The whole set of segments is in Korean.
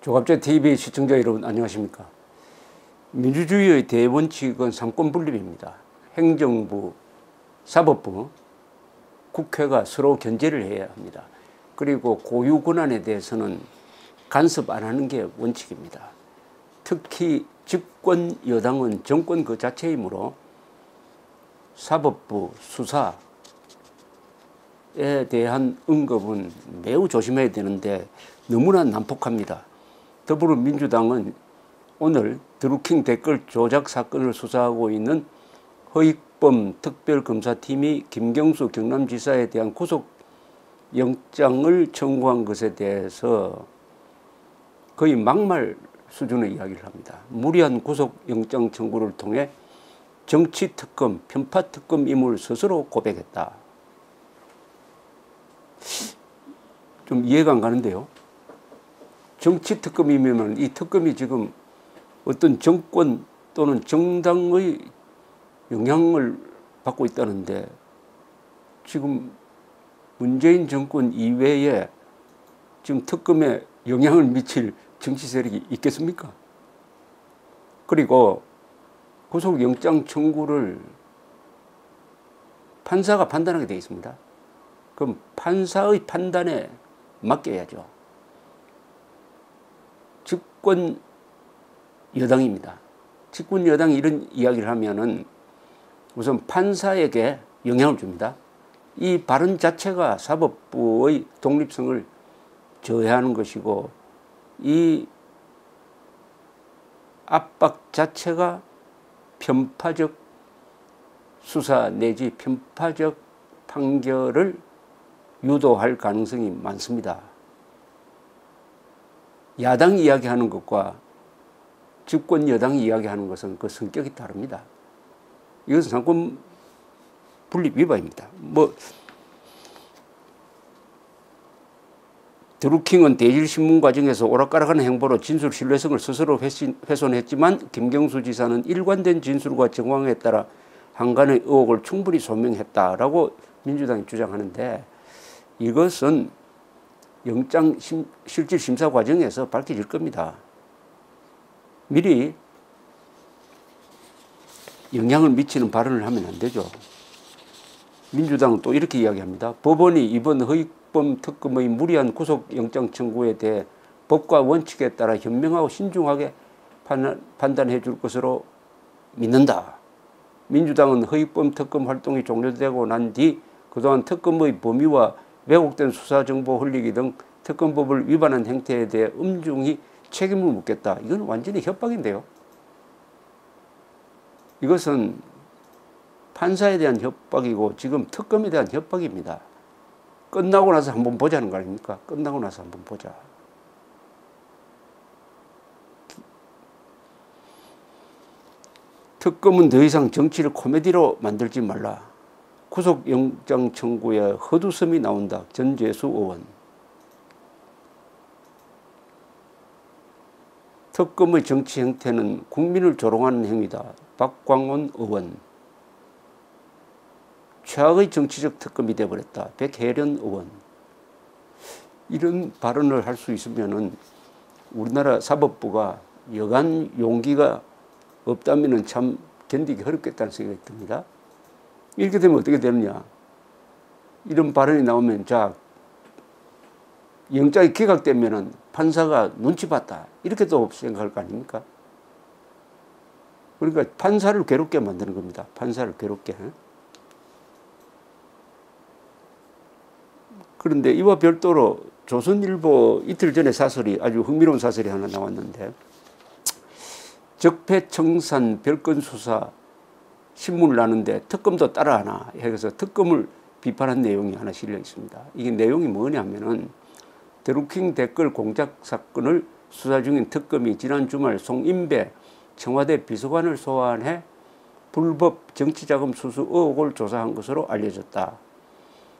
조갑제 TV 시청자 여러분 안녕하십니까. 민주주의의 대원칙은 삼권분립입니다. 행정부, 사법부, 국회가 서로 견제를 해야 합니다. 그리고 고유 권한에 대해서는 간섭 안 하는 게 원칙입니다. 특히 집권 여당은 정권 그 자체이므로 사법부, 수사에 대한 언급은 매우 조심해야 되는데 너무나 난폭합니다. 더불어민주당은 오늘 드루킹 댓글 조작 사건을 수사하고 있는 허익범 특별검사팀이 김경수 경남지사에 대한 구속영장을 청구한 것에 대해서 거의 막말 수준의 이야기를 합니다. 무리한 구속영장 청구를 통해 정치특검, 편파특검임을 스스로 고백했다. 좀 이해가 안 가는데요. 정치특검이면 이 특검이 지금 어떤 정권 또는 정당의 영향을 받고 있다는데 지금 문재인 정권 이외에 지금 특검에 영향을 미칠 정치 세력이 있겠습니까? 그리고 구속영장 청구를 판사가 판단하게 되어 있습니다. 그럼 판사의 판단에 맡겨야죠. 집권 여당입니다. 집권 여당이 이런 이야기를 하면은 우선 판사에게 영향을 줍니다. 이 발언 자체가 사법부의 독립성을 저해하는 것이고 이 압박 자체가 편파적 수사 내지 편파적 판결을 유도할 가능성이 많습니다. 야당이 이야기하는 것과 집권 여당이 이야기하는 것은 그 성격이 다릅니다. 이것은 삼권 분립 위반입니다. 드루킹은 대질신문 과정에서 오락가락하는 행보로 진술 신뢰성을 스스로 훼손했지만 김경수 지사는 일관된 진술과 정황에 따라 한간의 의혹을 충분히 소명했다라고 민주당이 주장하는데 이것은 영장 실질 심사 과정에서 밝혀질 겁니다. 미리 영향을 미치는 발언을 하면 안 되죠. 민주당은 또 이렇게 이야기합니다. 법원이 이번 허익범 특검의 무리한 구속영장 청구에 대해 법과 원칙에 따라 현명하고 신중하게 판단해 줄 것으로 믿는다. 민주당은 허익범 특검 활동이 종료되고 난 뒤 그동안 특검의 범위와 왜곡된 수사정보 흘리기 등 특검법을 위반한 행태에 대해 엄중히 책임을 묻겠다. 이건 완전히 협박인데요. 이것은 판사에 대한 협박이고 지금 특검에 대한 협박입니다. 끝나고 나서 한번 보자는 거 아닙니까? 끝나고 나서 한번 보자. 특검은 더 이상 정치를 코미디로 만들지 말라. 구속영장 청구에 헛웃음이 나온다. 전재수 의원. 특검의 정치 형태는 국민을 조롱하는 행위다. 박광온 의원. 최악의 정치적 특검이 되어버렸다. 백혜련 의원. 이런 발언을 할 수 있으면은 우리나라 사법부가 여간 용기가 없다면은 참 견디기 어렵겠다는 생각이 듭니다. 이렇게 되면 어떻게 되느냐. 이런 발언이 나오면 자, 영장이 기각되면은 판사가 눈치 봤다. 이렇게 또 생각할 거 아닙니까? 그러니까 판사를 괴롭게 만드는 겁니다. 판사를 괴롭게. 그런데 이와 별도로 조선일보 이틀 전에 사설이 아주 흥미로운 사설이 하나 나왔는데 적폐청산 별건 수사 신문을 나는데 특검도 따라하나 해서 특검을 비판한 내용이 하나 실려 있습니다. 이게 내용이 뭐냐면은 드루킹 댓글 공작 사건을 수사 중인 특검이 지난 주말 송인배 청와대 비서관을 소환해 불법 정치자금 수수 의혹을 조사한 것으로 알려졌다.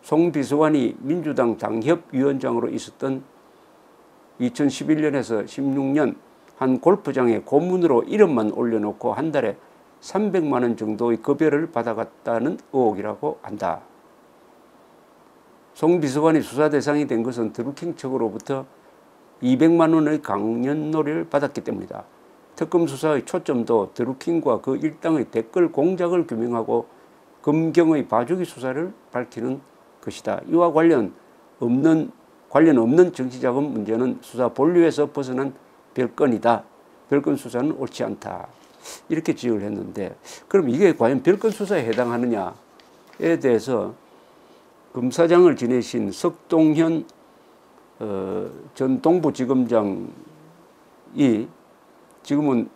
송 비서관이 민주당 당협위원장으로 있었던 2011년에서 16년 한 골프장에 고문으로 이름만 올려놓고 한 달에 300만 원 정도의 급여를 받아갔다는 의혹이라고 한다. 송 비서관이 수사 대상이 된 것은 드루킹 측으로부터 200만 원의 강연료를 받았기 때문이다. 특검 수사의 초점도 드루킹과 그 일당의 댓글 공작을 규명하고 검경의 봐주기 수사를 밝히는 것이다. 이와 관련 없는 정치자금 문제는 수사 본류에서 벗어난 별건이다. 별건 수사는 옳지 않다. 이렇게 지적을 했는데, 그럼 이게 과연 별건 수사에 해당하느냐에 대해서 검사장을 지내신 석동현 전 동부지검장이 지금은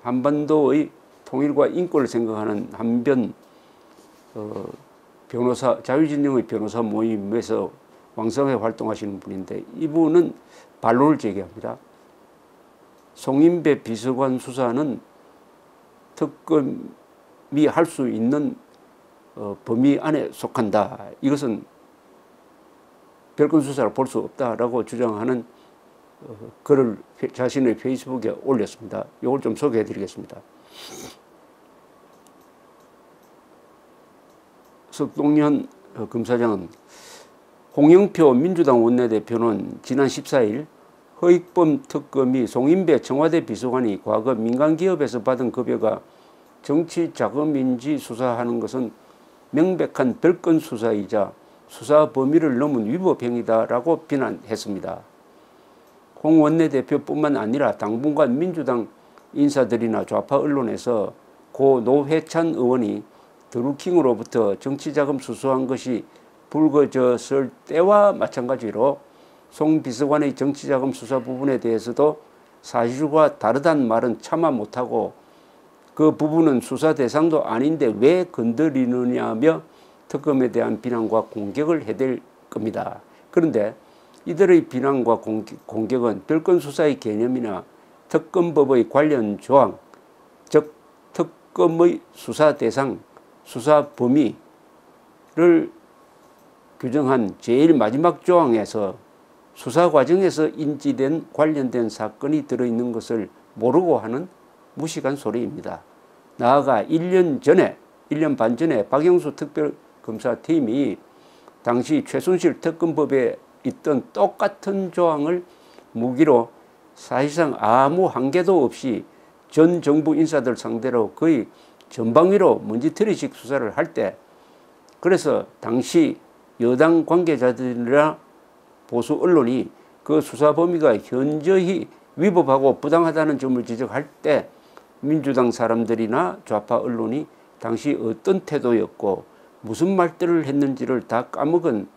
한반도의 통일과 인권을 생각하는 한변 변호사, 자유진영의 변호사 모임에서 왕성하게 활동하시는 분인데, 이분은 반론을 제기합니다. 송인배 비서관 수사는 특검이 할 수 있는 범위 안에 속한다. 이것은 별건 수사를 볼 수 없다라고 주장하는 글을 자신의 페이스북에 올렸습니다. 이걸 좀 소개해 드리겠습니다. 석동현 검사장은 홍영표 민주당 원내대표는 지난 14일 허익범 특검이 송인배 청와대 비서관이 과거 민간기업에서 받은 급여가 정치자금인지 수사하는 것은 명백한 별건 수사이자 수사 범위를 넘은 위법 행위다라고 비난했습니다. 홍 원내대표뿐만 아니라 당분간 민주당 인사들이나 좌파 언론에서 고 노회찬 의원이 드루킹으로부터 정치자금 수수한 것이 불거졌을 때와 마찬가지로 송 비서관의 정치자금 수사 부분에 대해서도 사실과 다르다는 말은 차마 못하고 그 부분은 수사 대상도 아닌데 왜 건드리느냐며 특검에 대한 비난과 공격을 해댈 겁니다. 그런데 이들의 비난과 공격은 별건 수사의 개념이나 특검법의 관련 조항, 즉 특검의 수사 대상, 수사 범위를 규정한 제일 마지막 조항에서 수사 과정에서 인지된 관련된 사건이 들어있는 것을 모르고 하는 무식한 소리입니다. 나아가 1년 반 전에 박영수 특별검사팀이 당시 최순실 특검법에 있던 똑같은 조항을 무기로 사실상 아무 한계도 없이 전 정부 인사들 상대로 거의 전방위로 먼지털이식 수사를 할 때, 그래서 당시 여당 관계자들이나 보수 언론이 그 수사 범위가 현저히 위법하고 부당하다는 점을 지적할 때 민주당 사람들이나 좌파 언론이 당시 어떤 태도였고 무슨 말들을 했는지를 다 까먹은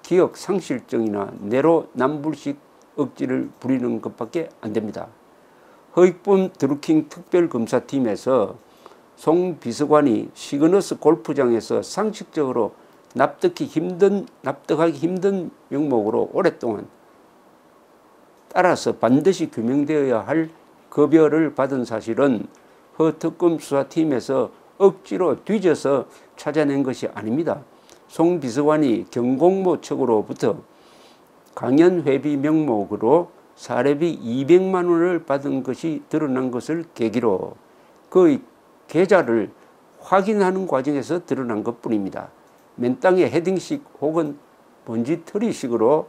기억 상실증이나 내로남불식 억지를 부리는 것밖에 안 됩니다. 허익범 드루킹 특별검사팀에서 송 비서관이 시그너스 골프장에서 상식적으로 납득하기 힘든 명목으로 오랫동안 따라서 반드시 규명되어야 할 급여를 받은 사실은 허 특검 수사팀에서 억지로 뒤져서 찾아낸 것이 아닙니다. 송 비서관이 경공모 측으로부터 강연회비 명목으로 사례비 200만 원을 받은 것이 드러난 것을 계기로 그의 계좌를 확인하는 과정에서 드러난 것뿐입니다. 맨땅에 헤딩식 혹은 먼지털이식으로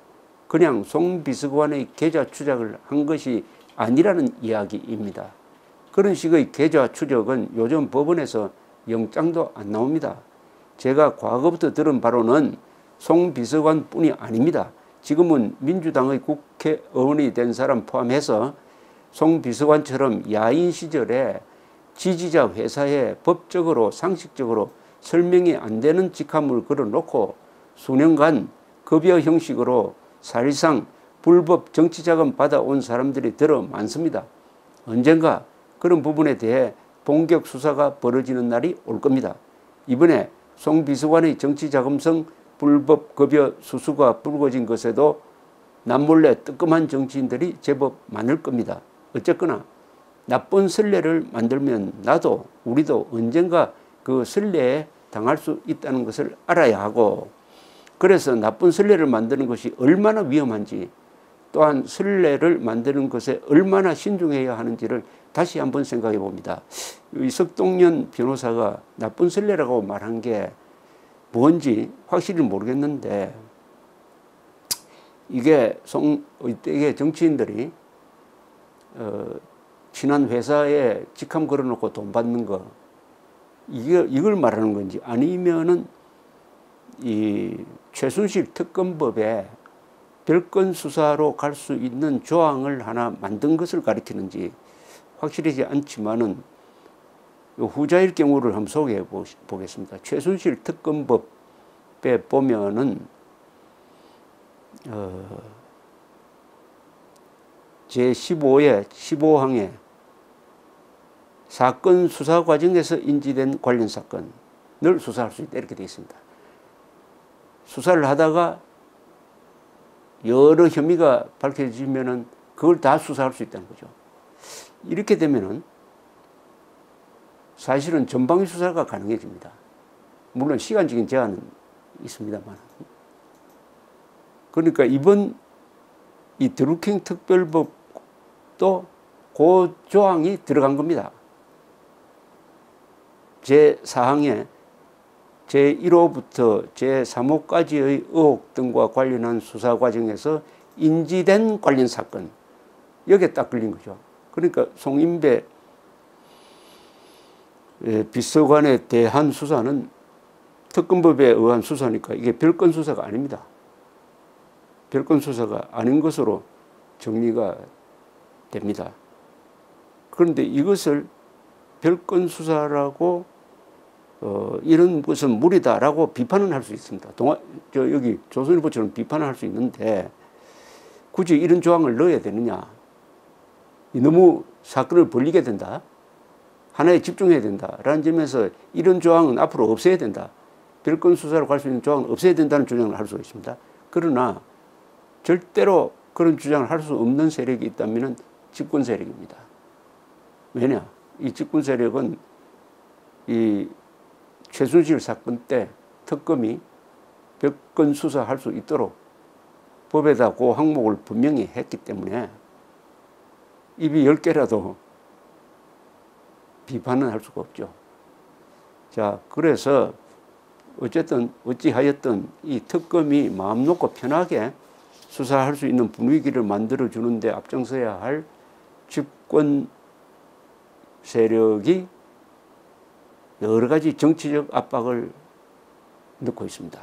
그냥 송 비서관의 계좌 추적을 한 것이 아니라는 이야기입니다. 그런 식의 계좌 추적은 요즘 법원에서 영장도 안 나옵니다. 제가 과거부터 들은 바로는 송 비서관뿐이 아닙니다. 지금은 민주당의 국회의원이 된 사람 포함해서 송 비서관처럼 야인 시절에 지지자 회사에 법적으로 상식적으로 설명이 안 되는 직함을 걸어놓고 수년간 급여 형식으로 사실상 불법 정치자금 받아온 사람들이 들어 많습니다. 언젠가 그런 부분에 대해 본격 수사가 벌어지는 날이 올 겁니다. 이번에 송 비서관의 정치자금성 불법 급여 수수가 불거진 것에도 남몰래 뜨끔한 정치인들이 제법 많을 겁니다. 어쨌거나 나쁜 선례를 만들면 나도 우리도 언젠가 그 선례에 당할 수 있다는 것을 알아야 하고, 그래서 나쁜 선례를 만드는 것이 얼마나 위험한지, 또한 선례를 만드는 것에 얼마나 신중해야 하는지를 다시 한번 생각해 봅니다. 이 석동현 변호사가 나쁜 선례라고 말한 게 뭔지 확실히 모르겠는데, 이게 이게 정치인들이 친한 회사에 직함 걸어놓고 돈 받는 거 이걸 말하는 건지 아니면은 이 최순실 특검법에 별건 수사로 갈 수 있는 조항을 하나 만든 것을 가리키는지 확실하지 않지만은 후자일 경우를 한번 소개해 보겠습니다. 최순실 특검법에 보면은 제15의 15항에 사건 수사 과정에서 인지된 관련 사건을 수사할 수 있다 이렇게 되어 있습니다. 수사를 하다가 여러 혐의가 밝혀지면은 그걸 다 수사할 수 있다는 거죠. 이렇게 되면은 사실은 전방위 수사가 가능해집니다. 물론 시간적인 제한은 있습니다만. 그러니까 이번 이 드루킹 특별법도 그 조항이 들어간 겁니다. 제4항에 제1호부터 제3호까지의 의혹 등과 관련한 수사 과정에서 인지된 관련 사건 여기에 딱 걸린 거죠. 그러니까 송인배 비서관에 대한 수사는 특검법에 의한 수사니까 이게 별건 수사가 아닙니다. 별건 수사가 아닌 것으로 정리가 됩니다. 그런데 이것을 별건 수사라고 이런 것은 무리다라고 비판은 할 수 있습니다. 여기 조선일보처럼 비판을 할 수 있는데 굳이 이런 조항을 넣어야 되느냐. 너무 사건을 벌리게 된다. 하나에 집중해야 된다라는 점에서 이런 조항은 앞으로 없애야 된다. 별건 수사로 갈 수 있는 조항은 없애야 된다는 주장을 할 수가 있습니다. 그러나 절대로 그런 주장을 할 수 없는 세력이 있다면 집권 세력입니다. 왜냐? 이 집권 세력은 이 최순실 사건 때 특검이 별건 수사할 수 있도록 법에다 그 항목을 분명히 했기 때문에 입이 10개라도 비판은 할 수가 없죠. 자, 그래서 어쨌든 어찌하였든 이 특검이 마음 놓고 편하게 수사할 수 있는 분위기를 만들어 주는데 앞장서야 할 집권 세력이 여러 가지 정치적 압박을 넣고 있습니다.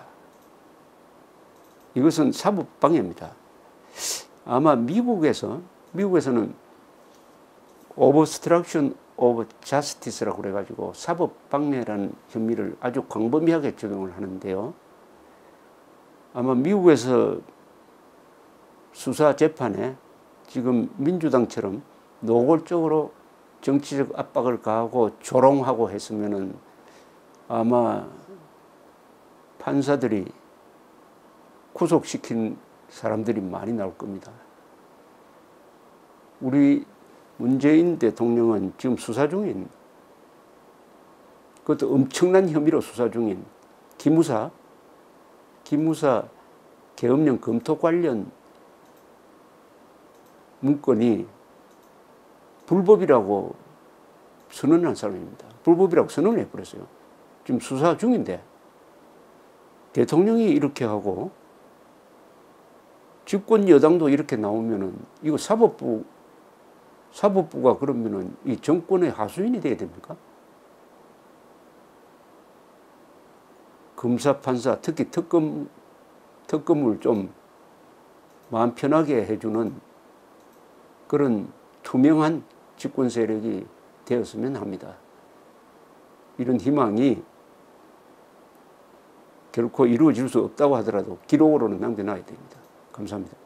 이것은 사법 방해입니다. 아마 미국에서는 obstruction of justice라고 그래가지고 사법 방해라는 혐의를 아주 광범위하게 적용을 하는데요. 아마 미국에서 수사 재판에 지금 민주당처럼 노골적으로 정치적 압박을 가하고 조롱하고 했으면은 아마 판사들이 구속시킨 사람들이 많이 나올 겁니다. 우리 문재인 대통령은 지금 수사 중인, 그것도 엄청난 혐의로 수사 중인 기무사 계엄령 검토 관련 문건이 불법이라고 선언한 사람입니다. 불법이라고 선언을 해버렸어요. 지금 수사 중인데 대통령이 이렇게 하고 집권 여당도 이렇게 나오면은 이거 사법부가 그러면은 이 정권의 하수인이 돼야 됩니까? 검사, 판사, 특히 특검을 좀 마음 편하게 해주는 그런 투명한 집권 세력이 되었으면 합니다. 이런 희망이 결코 이루어질 수 없다고 하더라도 기록으로는 남겨놔야 됩니다. 감사합니다.